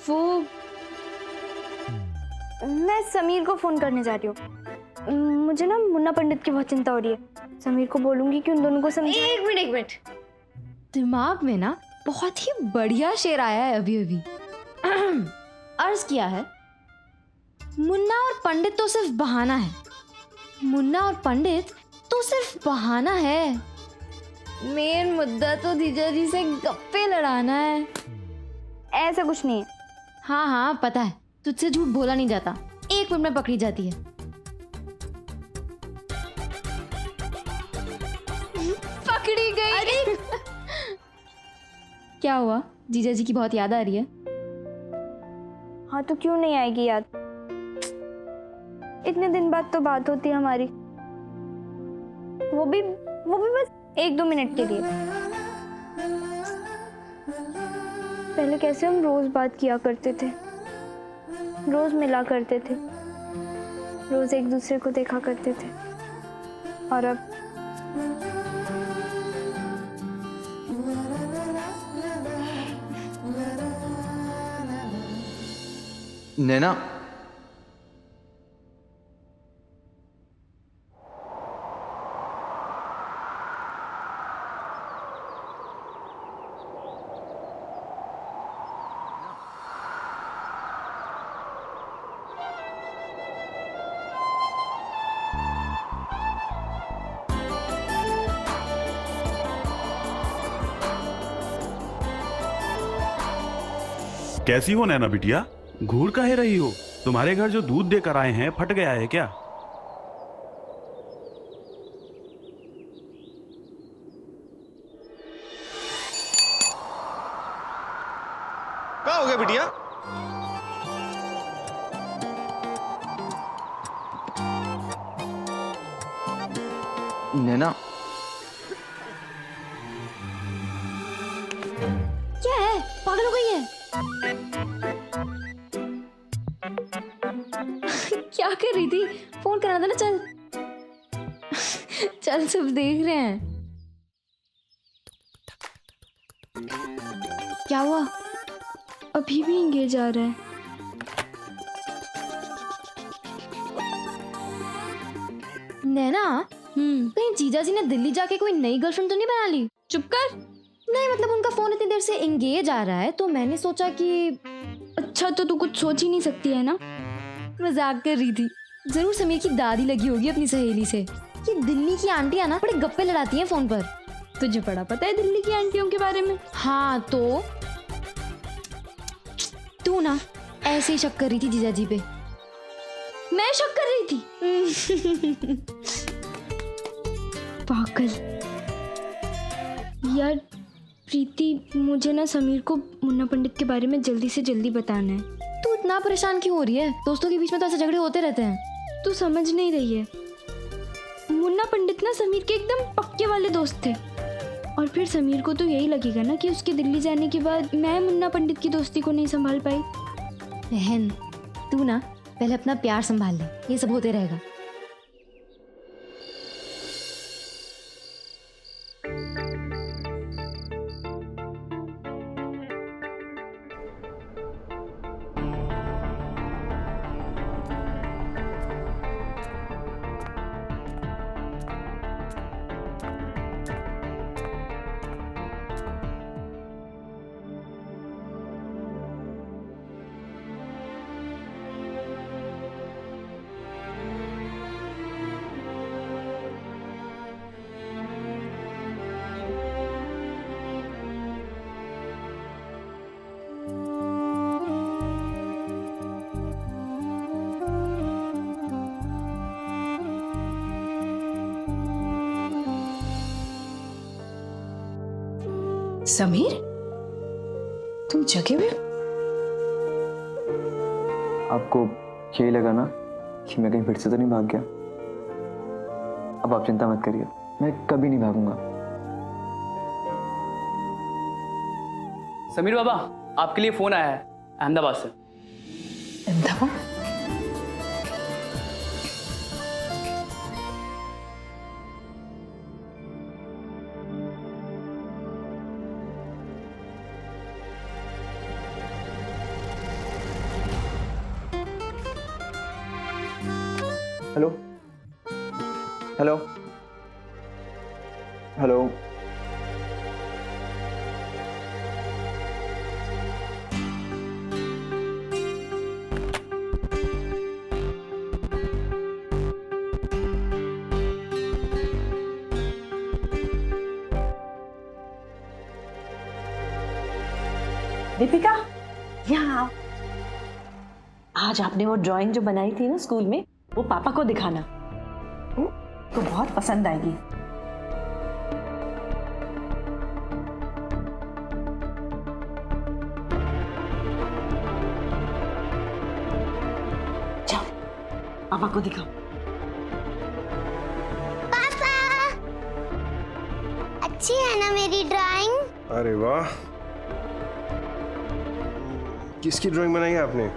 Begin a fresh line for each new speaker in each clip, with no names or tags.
वो मैं समीर को फोन करने जा रही हूँ। मुझे ना मुन्ना पंडित की बहुत चिंता हो रही है। समीर को बोलूंगी कि उन दोनों को समझा।
एक मिनट, दिमाग में ना बहुत ही बढ़िया शेर आया है अभी अभी। अर्ज किया है, मुन्ना और पंडित तो सिर्फ बहाना है, मुन्ना और पंडित तो सिर्फ बहाना है, मेन मुद्दा तो जीजा जी से गप्पे लड़ाना है।
ऐसा कुछ नहीं है।
हाँ हाँ पता है, तुझसे झूठ बोला नहीं जाता, 1 मिनट में पकड़ी जाती है। पकड़ी गई। अरे क्या हुआ, जीजा जी की बहुत याद आ रही है?
हाँ तो क्यों नहीं आएगी याद? इतने दिन बाद तो बात होती है हमारी, वो भी बस 1-2 मिनट के लिए। पहले कैसे हम रोज बात किया करते थे, रोज मिला करते थे, रोज एक दूसरे को देखा करते थे, और अब
नैना,
कैसी हो नैना बिटिया? घूर काहे रही हो? तुम्हारे घर जो दूध देकर आए हैं फट गया है क्या?
क्या हो गया बिटिया?
नैना,
क्या है, पागल हो गई है? क्या कर रही थी? फोन करना था ना, चल चल सब देख रहे हैं। क्या हुआ?
अभी भी एंगेज आ रहा है।
नैना, कहीं जीजा जी ने दिल्ली जाके कोई नई गर्लफ्रेंड तो नहीं बना ली?
चुप कर।
नहीं मतलब उनका फोन इतनी देर से एंगेज आ रहा है तो मैंने सोचा कि
अच्छा तो तू कुछ सोच ही नहीं सकती है ना?
मजाक कर रही थी। जरूर समीर की दादी लगी होगी अपनी सहेली से। ये दिल्ली की आंटियां ना बड़े गप्पे लड़ाती हैं फोन पर।
तुझे बड़ा पता है दिल्ली की आंटियों के बारे में?
हाँ तो तू ना ऐसे ही शक कर रही थी जीजा जी पे।
मैं शक कर रही थी? पागल। यार प्रीति, मुझे ना समीर को मुन्ना पंडित के बारे में जल्दी से जल्दी बताना है।
तू इतना परेशान क्यों हो रही है? दोस्तों के बीच में तो ऐसे झगड़े होते रहते हैं।
तू समझ नहीं रही है। मुन्ना पंडित ना समीर के एकदम पक्के वाले दोस्त थे, और फिर समीर को तो यही लगेगा ना कि उसके दिल्ली जाने के बाद मैं मुन्ना पंडित की दोस्ती को नहीं संभाल पाई।
बहन तू ना पहले अपना प्यार संभाल ले, ये सब होते रहेगा।
समीर, तुम जगे हुए हो?
आपको यही लगा ना कि मैं कहीं फिर से तो नहीं भाग गया? अब आप चिंता मत करिए, मैं कभी नहीं भागूंगा।
समीर बाबा, आपके लिए फोन आया है अहमदाबाद से।
Ahmedabad?
Hello hello hello
Deepika, यहाँ आओ। आज आपने वो ड्राइंग जो बनाई थी ना स्कूल में, वो पापा को दिखाना, तो बहुत पसंद आएगी। जाओ, पापा को दिखाओ।
पापा, अच्छी है ना मेरी ड्राइंग?
अरे वाह, किसकी ड्राइंग बनाई है आपने?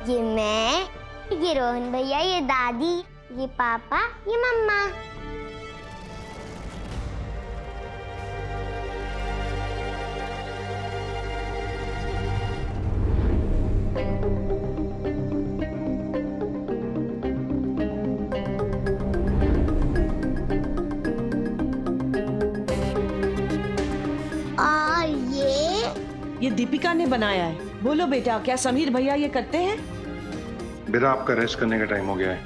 ये मैं, ये रोहन भैया, ये दादी, ये पापा, ये मम्मा। और ये
दीपिका ने बनाया है। बोलो बेटा, क्या समीर भैया ये करते हैं?
बेटा, आपका रेस्ट करने का टाइम हो गया है।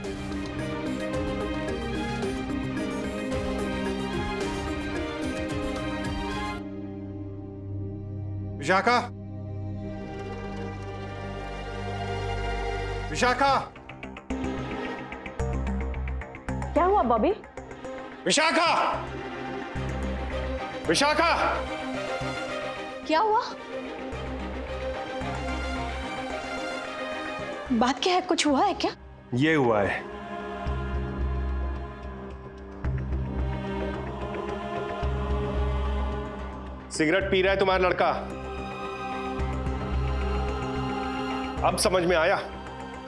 विशाखा, विशाखा,
क्या हुआ बॉबी?
विशाखा, विशाखा,
क्या हुआ? बात क्या है? कुछ हुआ है क्या?
ये हुआ है। सिगरेट पी रहा है तुम्हारा लड़का। अब समझ में आया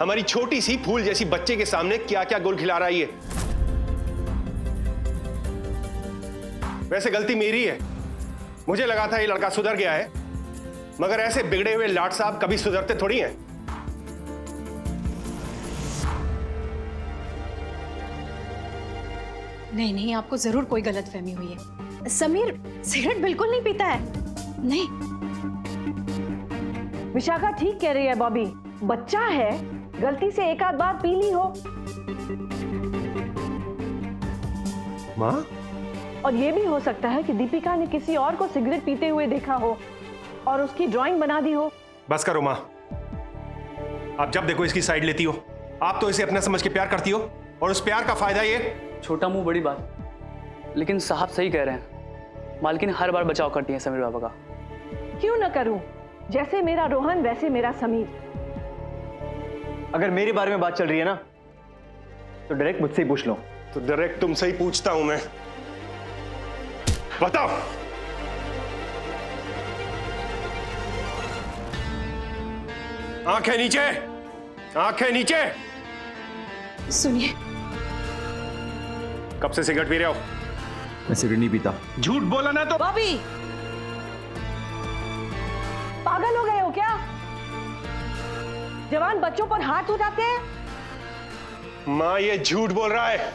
हमारी छोटी सी फूल जैसी बच्चे के सामने क्या क्या गुल खिला रहा है ये। वैसे गलती मेरी है, मुझे लगा था ये लड़का सुधर गया है, मगर ऐसे बिगड़े हुए लाट साहब कभी सुधरते थोड़ी हैं।
नहीं नहीं, आपको जरूर कोई गलतफहमी हुई है। समीर सिगरेट बिल्कुल नहीं पीता है। नहीं,
विशाखा ठीक कह रही है बॉबी, बच्चा है, गलती से एक आध बार पी ली हो।
माँ?
और ये भी हो सकता है कि दीपिका ने किसी और को सिगरेट पीते हुए देखा हो और उसकी ड्राइंग बना दी हो।
बस करो माँ, आप जब देखो इसकी साइड लेती हो। आप तो इसे अपना समझ के प्यार करती हो और उस प्यार का फायदा ये।
छोटा मुंह बड़ी बात, लेकिन साहब सही कह रहे हैं। मालकिन हर बार बचाव करती है समीर बाबा का।
क्यों न करूं, जैसे मेरा रोहन वैसे मेरा समीर।
अगर मेरे बारे में बात चल रही है ना, तो डायरेक्ट मुझसे ही पूछ लो।
तो डायरेक्ट तुमसे ही पूछता हूं मैं, बताओ। आंखें नीचे, आंखें नीचे।
सुनिए,
कब से सिगरेट पी रहे हो?
मैं सिगरेट नहीं पीता।
झूठ बोला ना तो।
बॉबी, पागल हो गए हो क्या? जवान बच्चों पर हाथ उठाते हैं।
माँ, ये झूठ बोल रहा है।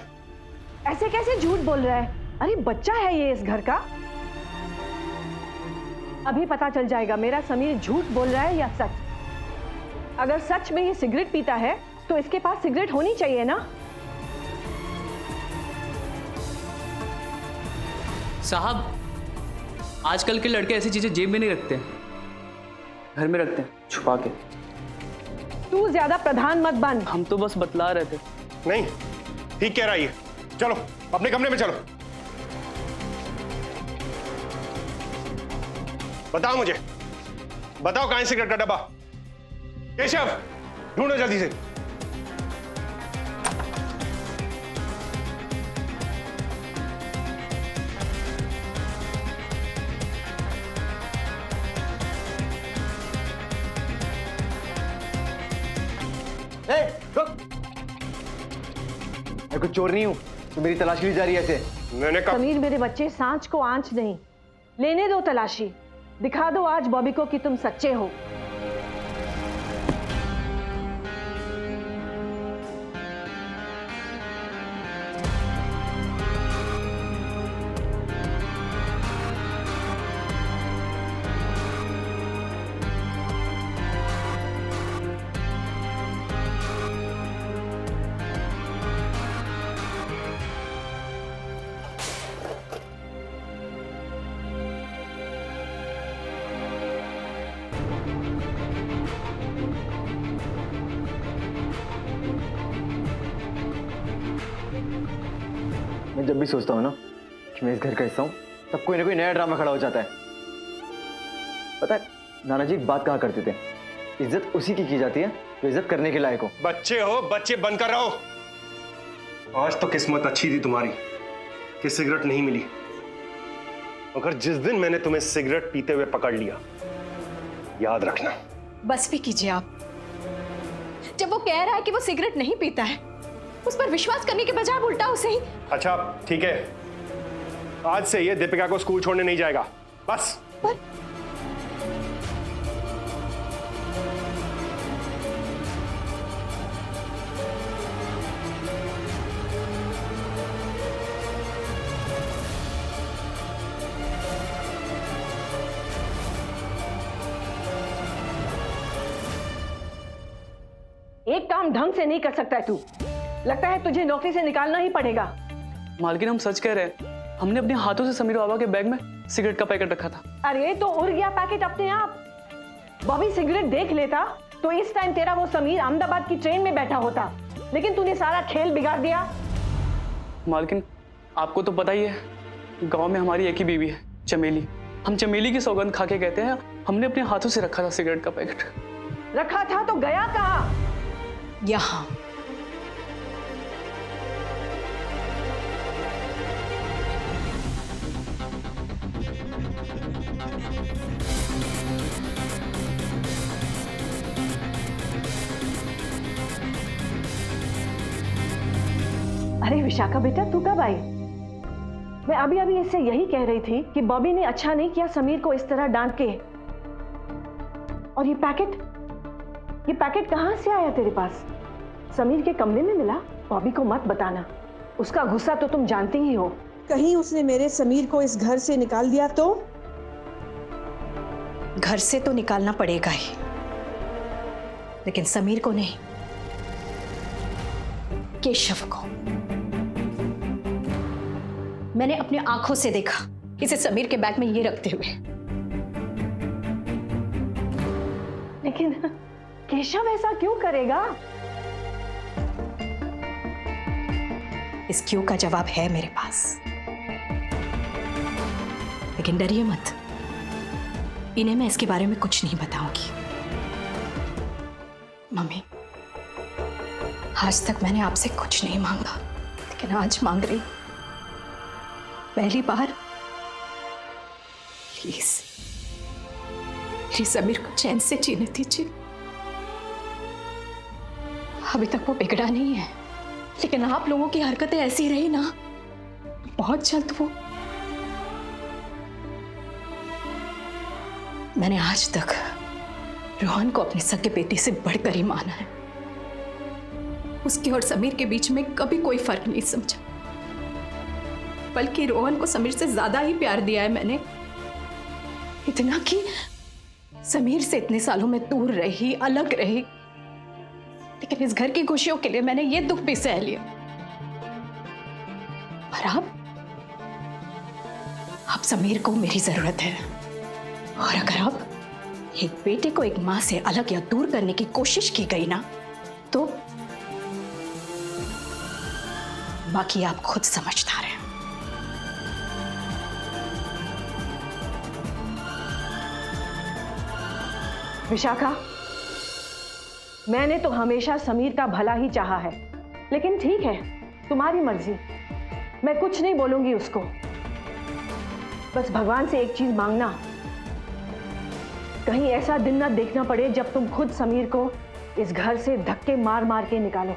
ऐसे कैसे झूठ बोल रहा है? अरे बच्चा है ये इस घर का। अभी पता चल जाएगा मेरा समीर झूठ बोल रहा है या सच। अगर सच में ये सिगरेट पीता है तो इसके पास सिगरेट होनी चाहिए ना।
साहब, आजकल के लड़के ऐसी चीजें जेब में नहीं रखते, घर में रखते हैं छुपा के।
तू ज्यादा प्रधान मत बन।
हम तो बस बतला रहे थे।
नहीं, ठीक कह रहा है ये। चलो अपने कमरे में चलो। बताओ मुझे, बताओ कहां है सिगरेट का डब्बा? केशव, ढूंढो जल्दी से।
रुक। मैं कुछ चोर नहीं हूं, तो मेरी तलाशी ली जा रही है ऐसे।
मैंने कहा
समीर, मेरे बच्चे सांच को आंच नहीं, लेने दो तलाशी। दिखा दो आज बॉबी को कि तुम सच्चे हो।
मैं जब भी सोचता हूँ ना कि मैं इस घर का हिस्सा हूँ, तब कोई ना कोई नया ड्रामा खड़ा हो जाता है। पता है नाना जी एक बात कहा करते थे, इज्जत उसी की जाती है जो इज्जत करने के लायक हो।
बच्चे हो, बच्चे बनकर रहो। आज तो किस्मत अच्छी थी तुम्हारी कि सिगरेट नहीं मिली, मगर जिस दिन मैंने तुम्हें सिगरेट पीते हुए पकड़ लिया, याद रखना।
बस भी कीजिए आप। जब वो कह रहा है कि वो सिगरेट नहीं पीता है, उस पर विश्वास करने के बजाय उल्टा उसे ही।
अच्छा ठीक है, आज से ये दीपिका को स्कूल छोड़ने नहीं जाएगा, बस।
पर
एक काम ढंग से नहीं कर सकता है तू। लगता है तुझे नौकरी से निकालना ही पड़ेगा।
मालकिन हम सच कह रहे हैं, हमने अपने हाथों से समीर बाबा के बैग में सिगरेट का पैकेट रखा था।
अरे तो उड़ गया पैकेट अपने आप। बॉबी सिगरेट देख लेता तो इस टाइम तेरा वो समीर अहमदाबाद की ट्रेन में बैठा होता, लेकिन तूने सारा खेल बिगाड़ दिया।
मालकिन आपको तो पता ही है, गांव में हमारी एक ही बीवी है, चमेली। हम चमेली की सौगंध खा के कहते हैं, हमने अपने हाथों से रखा था सिगरेट का पैकेट।
रखा था तो गया कहाँ?
यहाँ
अरे विशाखा बेटा, तू कब आई? मैं अभी अभी इससे यही कह रही थी कि बॉबी ने अच्छा नहीं किया समीर को इस तरह डांट के। और ये पैकेट कहां से आया तेरे पास? समीर के कमरे में मिला? बॉबी को मत बताना, उसका गुस्सा तो तुम जानती ही हो।
कहीं उसने मेरे समीर को इस घर से निकाल दिया तो?
घर से तो निकालना पड़ेगा ही, लेकिन समीर को नहीं, केशव को। मैंने अपनी आंखों से देखा इसे समीर के बैग में ये रखते हुए।
लेकिन केशव ऐसा क्यों करेगा?
इस क्यों का जवाब है मेरे पास, लेकिन डरिए मत, इन्हें मैं इसके बारे में कुछ नहीं बताऊंगी। मम्मी, आज तक मैंने आपसे कुछ नहीं मांगा, लेकिन आज मांग रही, पहली बार। प्लीज मेरे समीर को चैन से जीने दीजिए। अभी तक वो बिगड़ा नहीं है, लेकिन आप लोगों की हरकतें ऐसी रही ना, बहुत जल्द वो। मैंने आज तक रोहन को अपने सगे बेटे से बढ़कर ही माना है। उसके और समीर के बीच में कभी कोई फर्क नहीं समझा, बल्कि रोहन को समीर से ज्यादा ही प्यार दिया है मैंने। इतना कि समीर से इतने सालों में दूर रही, अलग रही, लेकिन इस घर की खुशियों के लिए मैंने ये दुख भी सह लिया। और अब समीर को मेरी जरूरत है, और अगर अब एक बेटे को एक मां से अलग या दूर करने की कोशिश की गई ना, तो बाकी आप खुद समझदार हैं।
विशाखा, मैंने तो हमेशा समीर का भला ही चाहा है, लेकिन ठीक है, तुम्हारी मर्जी, मैं कुछ नहीं बोलूंगी उसको। बस भगवान से एक चीज मांगना, कहीं ऐसा दिन ना देखना पड़े जब तुम खुद समीर को इस घर से धक्के मार मार के निकालो।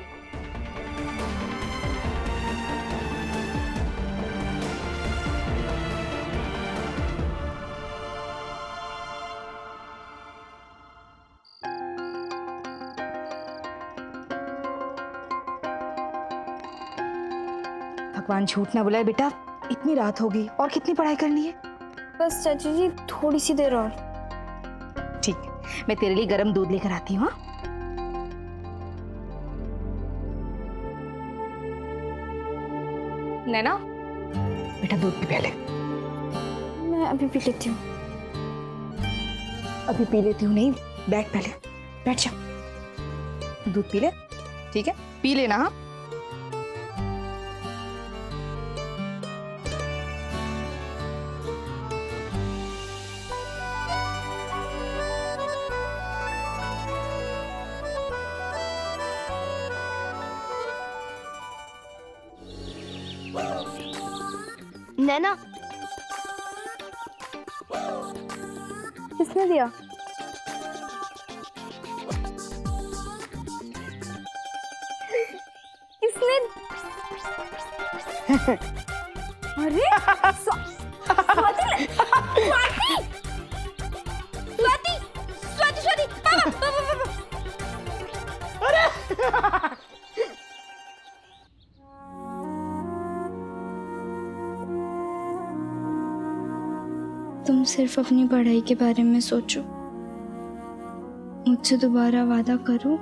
भगवान झूठ ना बुलाए बेटा, इतनी रात हो गई और कितनी पढ़ाई करनी है?
बस चाची जी थोड़ी सी देर और।
ठीक है, मैं तेरे लिए गर्म दूध लेकर आती हूँ। हाँ? नैना बेटा दूध पी पहले।
मैं अभी पी लेती हूँ।
अभी पी लेती हूँ नहीं, बैठ पहले, बैठ जा, दूध पी ले। ठीक है, पी लेना। हाँ?
नैना,
किसने दिया? किसने? अरे स्वाति, स्वाति, स्वाति, स्वाति, पापा, पापा, पापा। तुम सिर्फ अपनी पढ़ाई के बारे में सोचो, मुझसे दोबारा वादा करो